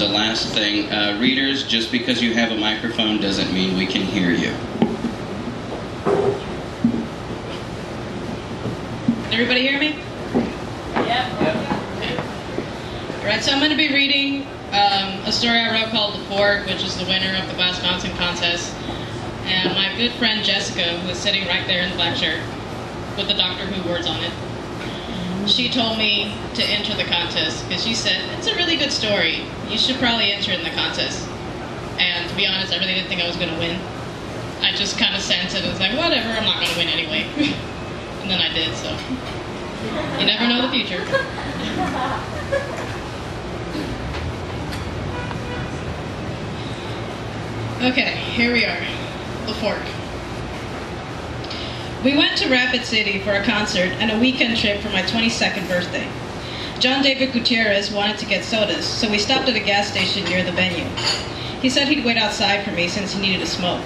as a last thing, readers, just because you have a microphone doesn't mean we can hear you. Can everybody hear me? Yep. Alright, so I'm going to be reading a story I wrote called The Fork, which is the winner of the glass bouncing contest. And my good friend Jessica, who is sitting right there in the black shirt with the Doctor Who words on it, she told me to enter the contest because she said, it's a really good story. You should probably enter in the contest. And to be honest, I really didn't think I was going to win. I just kind of sensed it. I was like, whatever, I'm not going to win anyway. And then I did, so you never know the future. Okay, here we are. The Fork. We went to Rapid City for a concert and a weekend trip for my 22nd birthday. John David Gutierrez wanted to get sodas, so we stopped at a gas station near the venue. He said he'd wait outside for me since he needed a smoke.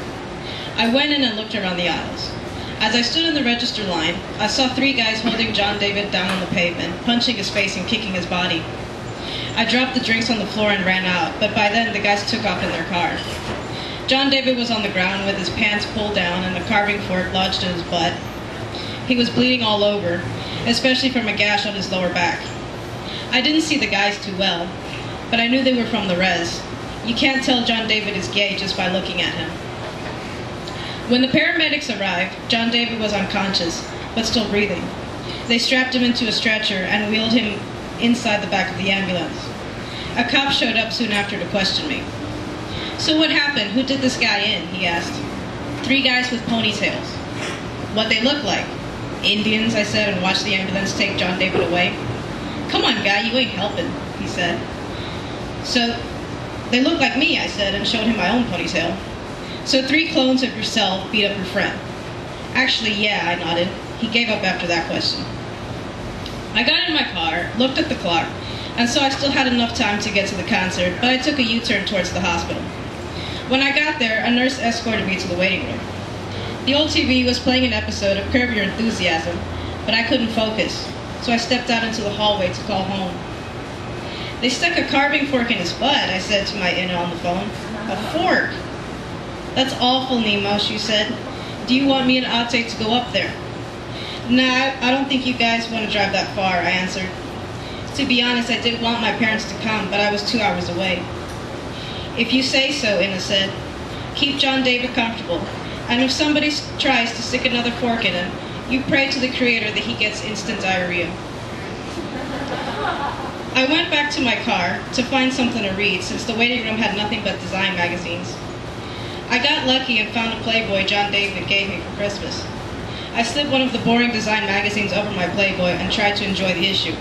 I went in and looked around the aisles. As I stood in the register line, I saw 3 guys holding John David down on the pavement, punching his face and kicking his body. I dropped the drinks on the floor and ran out, but by then the guys took off in their car. John David was on the ground with his pants pulled down and a carving fork lodged in his butt. He was bleeding all over, especially from a gash on his lower back. I didn't see the guys too well, but I knew they were from the res. You can't tell John David is gay just by looking at him. When the paramedics arrived, John David was unconscious, but still breathing. They strapped him into a stretcher and wheeled him inside the back of the ambulance. A cop showed up soon after to question me. So what happened? Who did this guy in? He asked. 3 guys with ponytails. What they look like? Indians, I said, and watched the ambulance take John David away. Come on, guy, you ain't helping, he said. So, they look like me, I said, and showed him my own ponytail. So 3 clones of yourself beat up your friend. Actually, yeah, I nodded. He gave up after that question. I got in my car, looked at the clock, and saw I still had enough time to get to the concert, but I took a U-turn towards the hospital. When I got there, a nurse escorted me to the waiting room. The old TV was playing an episode of Curb Your Enthusiasm, but I couldn't focus, so I stepped out into the hallway to call home. They stuck a carving fork in his butt, I said to my Inna on the phone. A fork? That's awful, Nemo, she said. Do you want me and Ate to go up there? Nah, I don't think you guys want to drive that far, I answered. To be honest, I didn't want my parents to come, but I was 2 hours away. If you say so, Inna said. Keep John David comfortable, and if somebody tries to stick another fork in him, you pray to the Creator that he gets instant diarrhea. I went back to my car to find something to read, since the waiting room had nothing but design magazines. I got lucky and found a Playboy John David gave me for Christmas. I slipped one of the boring design magazines over my Playboy and tried to enjoy the issue.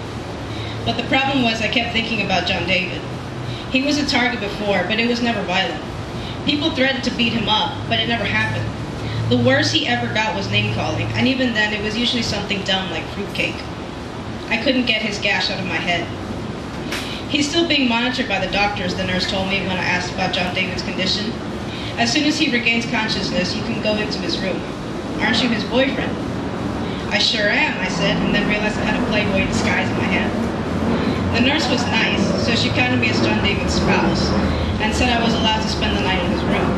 But the problem was I kept thinking about John David. He was a target before, but it was never violent. People threatened to beat him up, but it never happened. The worst he ever got was name-calling, and even then it was usually something dumb like fruitcake. I couldn't get his gash out of my head. He's still being monitored by the doctors, the nurse told me when I asked about John David's condition. As soon as he regains consciousness, you can go into his room. Aren't you his boyfriend? I sure am, I said, and then realized I had a Playboy disguise in my hand. The nurse was nice, so she counted me as John David's spouse, and said I was allowed to spend the night in his room.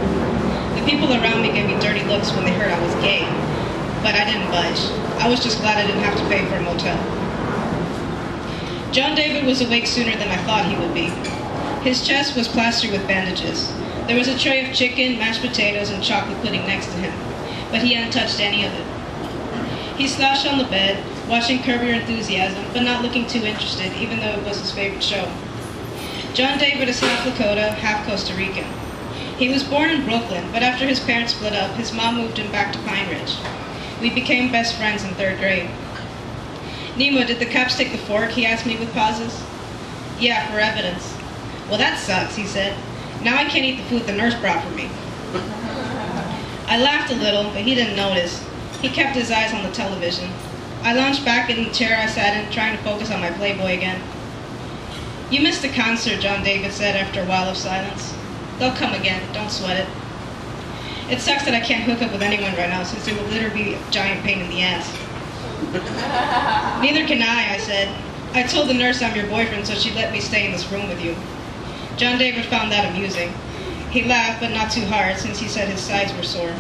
The people around me gave me dirty looks when they heard I was gay, but I didn't budge. I was just glad I didn't have to pay for a motel. John David was awake sooner than I thought he would be. His chest was plastered with bandages. There was a tray of chicken, mashed potatoes, and chocolate pudding next to him, but he hadn't touched any of it. He slouched on the bed, watching Curb Your Enthusiasm, but not looking too interested, even though it was his favorite show. John David is half Lakota, half Costa Rican. He was born in Brooklyn, but after his parents split up, his mom moved him back to Pine Ridge. We became best friends in 3rd grade. Nemo, did the cops take the fork? He asked me with pauses. Yeah, for evidence. Well, that sucks, he said. Now I can't eat the food the nurse brought for me. I laughed a little, but he didn't notice. He kept his eyes on the television. I lounged back in the chair I sat in, trying to focus on my Playboy again. You missed the concert, John David said after a while of silence. They'll come again, don't sweat it. It sucks that I can't hook up with anyone right now, since it would literally be a giant pain in the ass. Neither can I said. I told the nurse I'm your boyfriend, so she let me stay in this room with you. John David found that amusing. He laughed, but not too hard, since he said his sides were sore.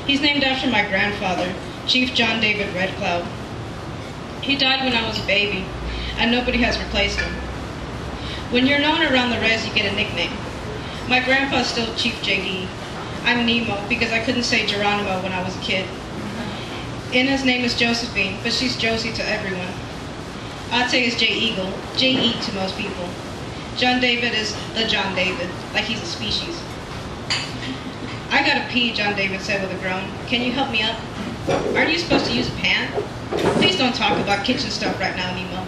He's named after my grandfather, Chief John David Red Cloud. He died when I was a baby, and nobody has replaced him. When you're known around the res, you get a nickname. My grandpa's still Chief JD. I'm Nemo because I couldn't say Geronimo when I was a kid. Ina's name is Josephine, but she's Josie to everyone. Ate is J Eagle, J-E to most people. John David is the John David, like he's a species. I gotta pee, John David said with a groan. Can you help me up? Aren't you supposed to use a pan? Please don't talk about kitchen stuff right now, Nemo.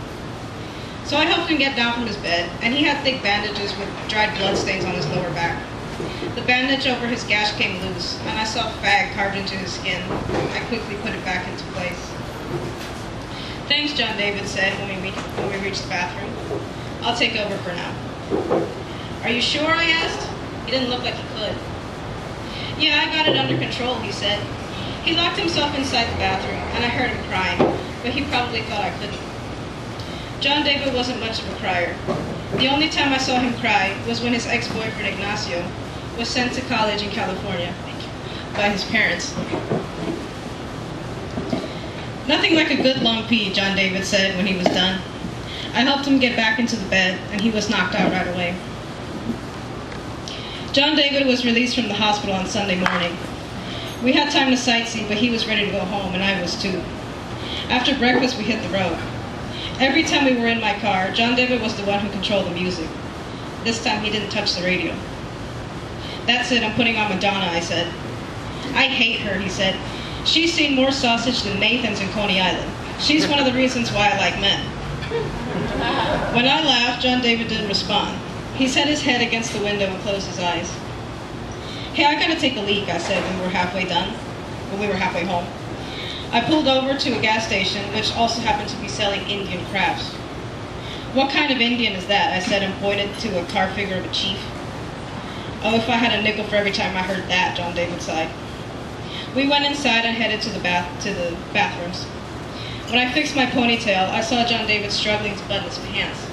So I helped him get down from his bed, and he had thick bandages with dried bloodstains on his lower back. The bandage over his gash came loose, and I saw fag carved into his skin. I quickly put it back into place. Thanks, John David said when we reached the bathroom. I'll take over for now. Are you sure? I asked. He didn't look like he could. Yeah, I got it under control, he said. He locked himself inside the bathroom, and I heard him crying, but he probably thought I couldn't. John David wasn't much of a crier. The only time I saw him cry was when his ex-boyfriend Ignacio was sent to college in California by his parents. Nothing like a good long pee, John David said when he was done. I helped him get back into the bed, and he was knocked out right away. John David was released from the hospital on Sunday morning. We had time to sightsee, but he was ready to go home, and I was too. After breakfast, we hit the road. Every time we were in my car, John David was the one who controlled the music. This time, he didn't touch the radio. That's it, I'm putting on Madonna, I said. I hate her, he said. She's seen more sausage than Nathan's in Coney Island. She's one of the reasons why I like men. When I laughed, John David didn't respond. He set his head against the window and closed his eyes. Hey, I gotta take a leak, I said when we were halfway home. I pulled over to a gas station, which also happened to be selling Indian crafts. What kind of Indian is that? I said and pointed to a car figure of a chief. Oh, if I had a nickel for every time I heard that, John David sighed. We went inside and headed to the bathrooms. When I fixed my ponytail, I saw John David struggling to button his pants.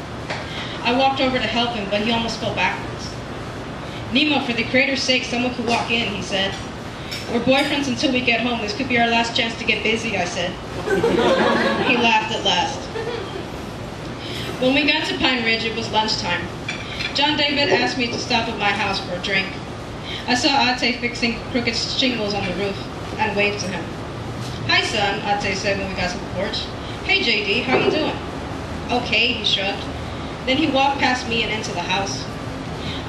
I walked over to help him, but he almost fell backwards. Nemo, for the creator's sake, someone could walk in, he said. We're boyfriends until we get home. This could be our last chance to get busy, I said. He laughed at last. When we got to Pine Ridge, it was lunchtime. John David asked me to stop at my house for a drink. I saw Ate fixing crooked shingles on the roof and waved to him. Hi, son, Ate said when we got to the porch. Hey, JD, how you doing? Okay, he shrugged. Then he walked past me and into the house.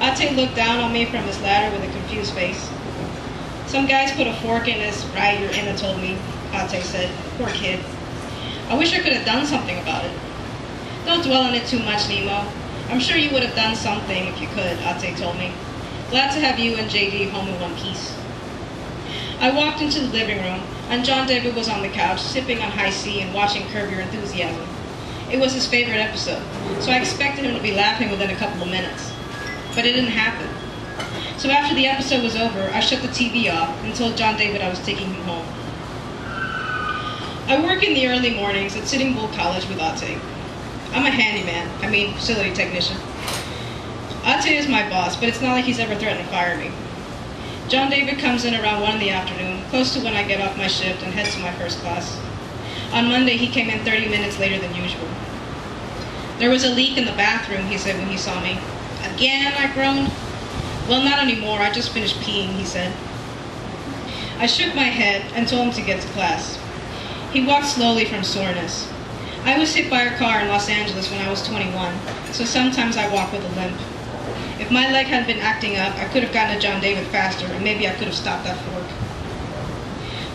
Ate looked down on me from his ladder with a confused face. Some guys put a fork in his right, your Anna told me, Ate said. Poor kid. I wish I could have done something about it. Don't dwell on it too much, Nemo. I'm sure you would have done something if you could, Ate told me. Glad to have you and JD home in one piece. I walked into the living room, and John David was on the couch, sipping on high C and watching Curb Your Enthusiasm. It was his favorite episode, so I expected him to be laughing within a couple of minutes. But it didn't happen. So after the episode was over, I shut the TV off and told John David I was taking him home. I work in the early mornings at Sitting Bull College with Ate. I'm a handyman, facility technician. Ate is my boss, but it's not like he's ever threatened to fire me. John David comes in around 1 in the afternoon, close to when I get off my shift and head to my first class. On Monday, he came in 30 minutes later than usual. There was a leak in the bathroom, he said when he saw me. Again, I groaned. Well, not anymore, I just finished peeing, he said. I shook my head and told him to get to class. He walked slowly from soreness. I was hit by a car in Los Angeles when I was 21, so sometimes I walk with a limp. If my leg hadn't been acting up, I could have gotten to John David faster, and maybe I could have stopped that fork.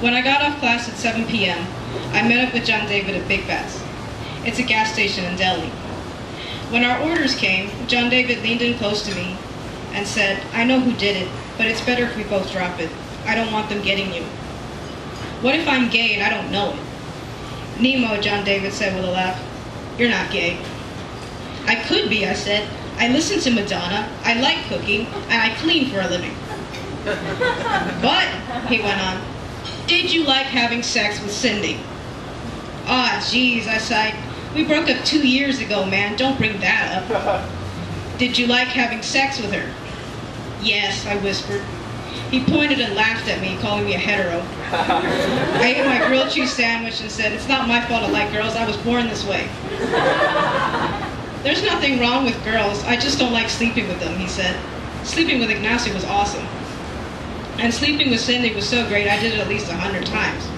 When I got off class at 7 p.m., I met up with John David at Big Bats. It's a gas station in Delhi. When our orders came, John David leaned in close to me and said, I know who did it, but it's better if we both drop it. I don't want them getting you. What if I'm gay and I don't know it? Nemo, John David said with a laugh. You're not gay. I could be, I said. I listen to Madonna, I like cooking, and I clean for a living. But, he went on, did you like having sex with Cindy? Ah, geez, I sighed. We broke up 2 years ago, man. Don't bring that up. Did you like having sex with her? Yes, I whispered. He pointed and laughed at me, calling me a hetero. I ate my grilled cheese sandwich and said, it's not my fault I like girls, I was born this way. There's nothing wrong with girls, I just don't like sleeping with them, he said. Sleeping with Ignacio was awesome. And sleeping with Cindy was so great I did it at least 100 times.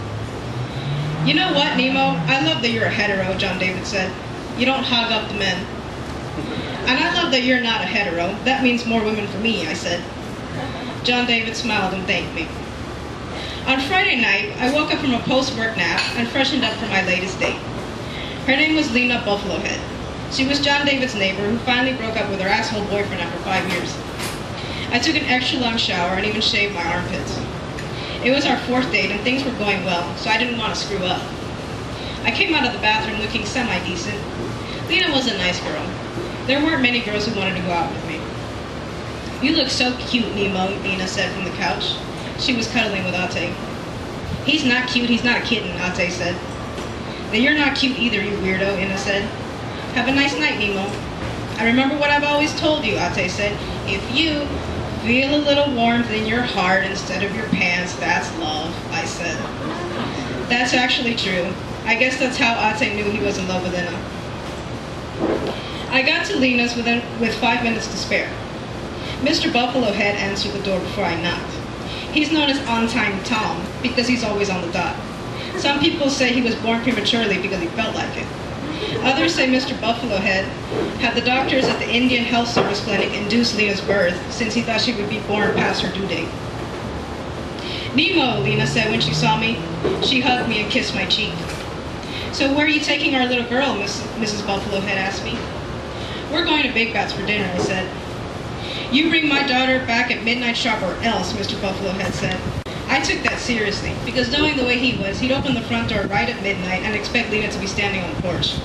You know what, Nemo? I love that you're a hetero, John David said. You don't hog up the men. And I love that you're not a hetero. That means more women for me, I said. John David smiled and thanked me. On Friday night, I woke up from a post-work nap and freshened up for my latest date. Her name was Lena Buffalohead. She was John David's neighbor who finally broke up with her asshole boyfriend after 5 years. I took an extra long shower and even shaved my armpits. It was our 4th date and things were going well, so I didn't want to screw up. I came out of the bathroom looking semi-decent. Lena was a nice girl. There weren't many girls who wanted to go out with me. You look so cute, Nemo, Lena said from the couch. She was cuddling with Ate. He's not cute, he's not a kitten, Ate said. Then you're not cute either, you weirdo, Ina said. Have a nice night, Nemo. I remember what I've always told you, Ate said. If you feel a little warmth in your heart instead of your pants, that's love, I said. That's actually true. I guess that's how Ate knew he was in love with Ina. I got to Lena's with 5 minutes to spare. Mr. Buffalohead answered the door before I knocked. He's known as On-Time Tom because he's always on the dot. Some people say he was born prematurely because he felt like it. Others say Mr. Buffalohead had the doctors at the Indian Health Service Clinic induce Lena's birth since he thought she would be born past her due date. Nemo, Lena said when she saw me. She hugged me and kissed my cheek. So where are you taking our little girl, Mrs. Buffalohead asked me. We're going to Big Bats for dinner, I said. You bring my daughter back at midnight sharp or else, Mr. Buffalohead said. I took that seriously, because knowing the way he was, he'd open the front door right at midnight and expect Lena to be standing on the porch.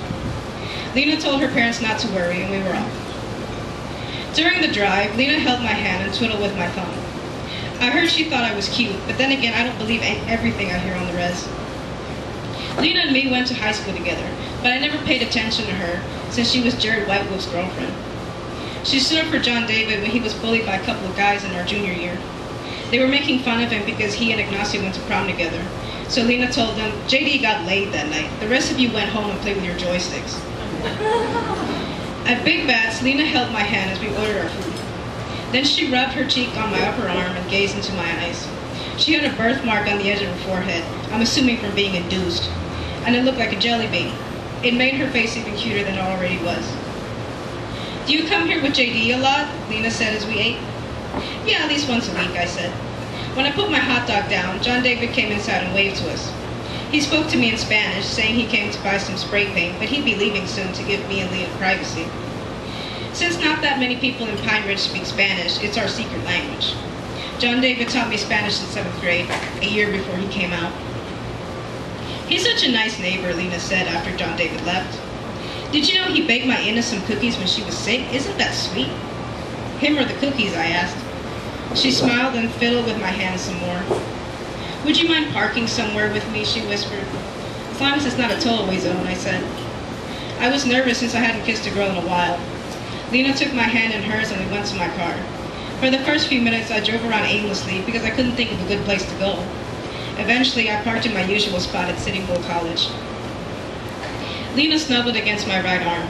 Lena told her parents not to worry, and we were off. During the drive, Lena held my hand and twiddled with my thumb. I heard she thought I was cute, but then again, I don't believe everything I hear on the res. Lena and me went to high school together, but I never paid attention to her since she was Jared Whitewolf's girlfriend. She stood up for John David when he was bullied by a couple of guys in our junior year. They were making fun of him because he and Ignacio went to prom together. So Lena told them, JD got laid that night. The rest of you went home and played with your joysticks. At Big Bats, Lena held my hand as we ordered our food. Then she rubbed her cheek on my upper arm and gazed into my eyes. She had a birthmark on the edge of her forehead, I'm assuming from being induced, and it looked like a jelly bean. It made her face even cuter than it already was. Do you come here with JD a lot? Lena said as we ate. Yeah, at least once a week, I said. When I put my hot dog down, John David came inside and waved to us. He spoke to me in Spanish, saying he came to buy some spray paint, but he'd be leaving soon to give me and Lena privacy. Since not that many people in Pine Ridge speak Spanish, it's our secret language. John David taught me Spanish in 7th grade, a year before he came out. He's such a nice neighbor, Lena said after John David left. Did you know he baked my Ina some cookies when she was sick? Isn't that sweet? Him or the cookies, I asked. She smiled and fiddled with my hand some more. Would you mind parking somewhere with me, she whispered. As long as it's not a tollaway zone, I said. I was nervous since I hadn't kissed a girl in a while. Lena took my hand in hers and we went to my car. For the first few minutes, I drove around aimlessly because I couldn't think of a good place to go. Eventually, I parked in my usual spot at Sitting Bull College. Lena snuggled against my right arm.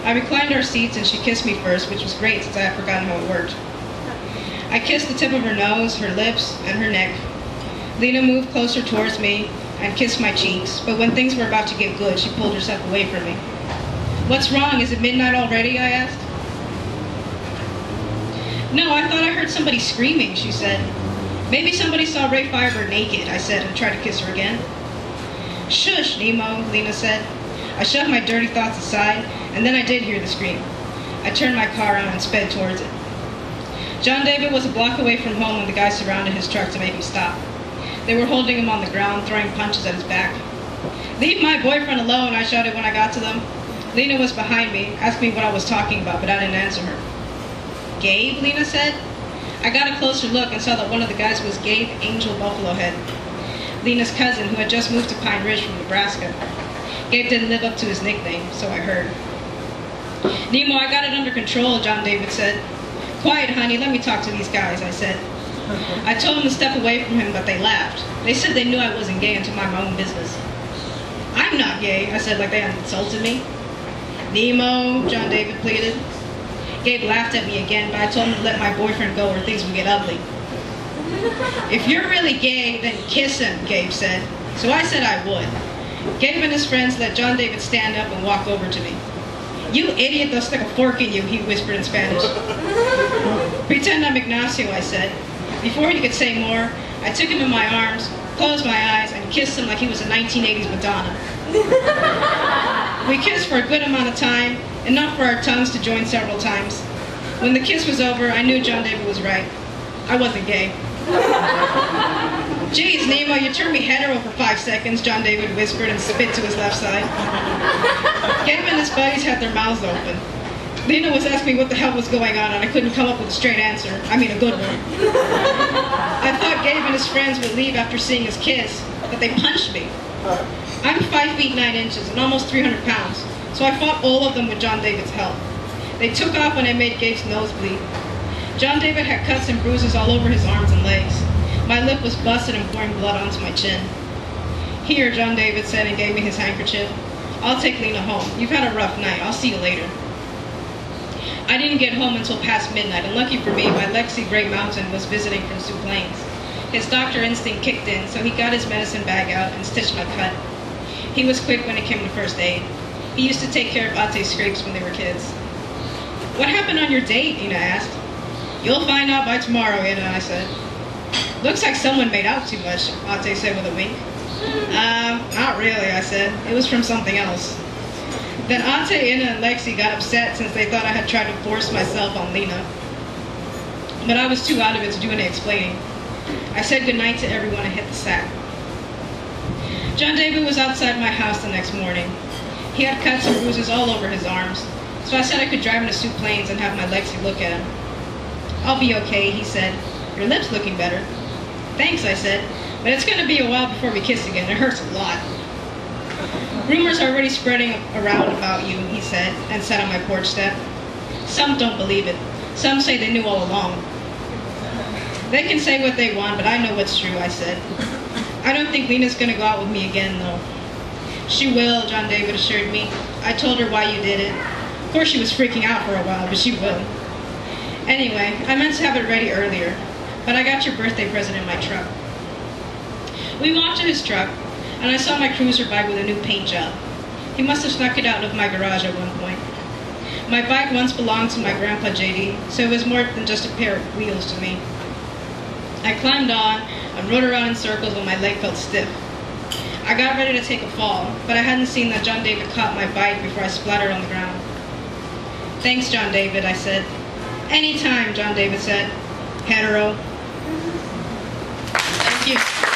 I reclined our seats and she kissed me first, which was great since I had forgotten how it worked. I kissed the tip of her nose, her lips, and her neck. Lena moved closer towards me and kissed my cheeks, but when things were about to get good, she pulled herself away from me. What's wrong? Is it midnight already? I asked. No, I thought I heard somebody screaming, she said. Maybe somebody saw Ray Firebird naked, I said, and tried to kiss her again. Shush, Nemo, Lena said. I shoved my dirty thoughts aside, and then I did hear the scream. I turned my car on and sped towards it. John David was a block away from home when the guys surrounded his truck to make him stop. They were holding him on the ground, throwing punches at his back. Leave my boyfriend alone, I shouted when I got to them. Lena was behind me, asked me what I was talking about, but I didn't answer her. Gabe, Lena said. I got a closer look and saw that one of the guys was Gabe Angel Buffalohead, Lena's cousin who had just moved to Pine Ridge from Nebraska. Gabe didn't live up to his nickname, so I heard. Nemo, I got it under control, John David said. Quiet, honey, let me talk to these guys, I said. I told them to step away from him, but they laughed. They said they knew I wasn't gay and to mind my own business. I'm not gay, I said like they had insulted me. Nemo, John David pleaded. Gabe laughed at me again, but I told him to let my boyfriend go or things would get ugly. If you're really gay, then kiss him, Gabe said. So I said I would. Gabe and his friends let John David stand up and walk over to me. You idiot, they'll stick a fork in you, he whispered in Spanish. Pretend I'm Ignacio, I said. Before he could say more, I took him in my arms, closed my eyes, and kissed him like he was a 1980s Madonna. We kissed for a good amount of time, enough for our tongues to join several times. When the kiss was over, I knew John David was right. I wasn't gay. Geez, Nemo, you turned me hetero for 5 seconds, John David whispered and spit to his left side. Gabe and his buddies had their mouths open. Lena was asking me what the hell was going on, and I couldn't come up with a straight answer. I mean, a good one. I thought Gabe and his friends would leave after seeing his kiss, but they punched me. I'm 5 feet 9 inches and almost 300 pounds, so I fought all of them with John David's help. They took off when I made Gabe's nose bleed. John David had cuts and bruises all over his arms and legs. My lip was busted and pouring blood onto my chin. Here, John David said and gave me his handkerchief. I'll take Lena home. You've had a rough night. I'll see you later. I didn't get home until past midnight, and lucky for me, my Lexi Gray Mountain was visiting from Sioux Plains. His doctor instinct kicked in, so he got his medicine bag out and stitched my cut. He was quick when it came to first aid. He used to take care of Ate's scrapes when they were kids. What happened on your date? Ina asked. You'll find out by tomorrow, Ina, I said. Looks like someone made out too much, Ate said with a wink. Not really, I said. It was from something else. Then Ate, Ina, and Lexi got upset since they thought I had tried to force myself on Lena. But I was too out of it to do any explaining. I said goodnight to everyone and hit the sack. John David was outside my house the next morning. He had cuts and bruises all over his arms, so I said I could drive him to Sioux Plains and have my Lexi look at him. I'll be okay, he said. Your lip's looking better. Thanks, I said, but it's going to be a while before we kiss again. It hurts a lot. Rumors are already spreading around about you, he said, and sat on my porch step. Some don't believe it. Some say they knew all along. They can say what they want, but I know what's true, I said. I don't think Lena's going to go out with me again, though. She will, John David assured me. I told her why you did it. Of course, she was freaking out for a while, but she will. Anyway, I meant to have it ready earlier, but I got your birthday present in my truck. We walked to his truck, and I saw my cruiser bike with a new paint job. He must have snuck it out of my garage at one point. My bike once belonged to my grandpa JD, so it was more than just a pair of wheels to me. I climbed on and rode around in circles when my leg felt stiff. I got ready to take a fall, but I hadn't seen that John David caught my bike before I splattered on the ground. Thanks, John David, I said. Anytime, John David said. Hetero. Thank you.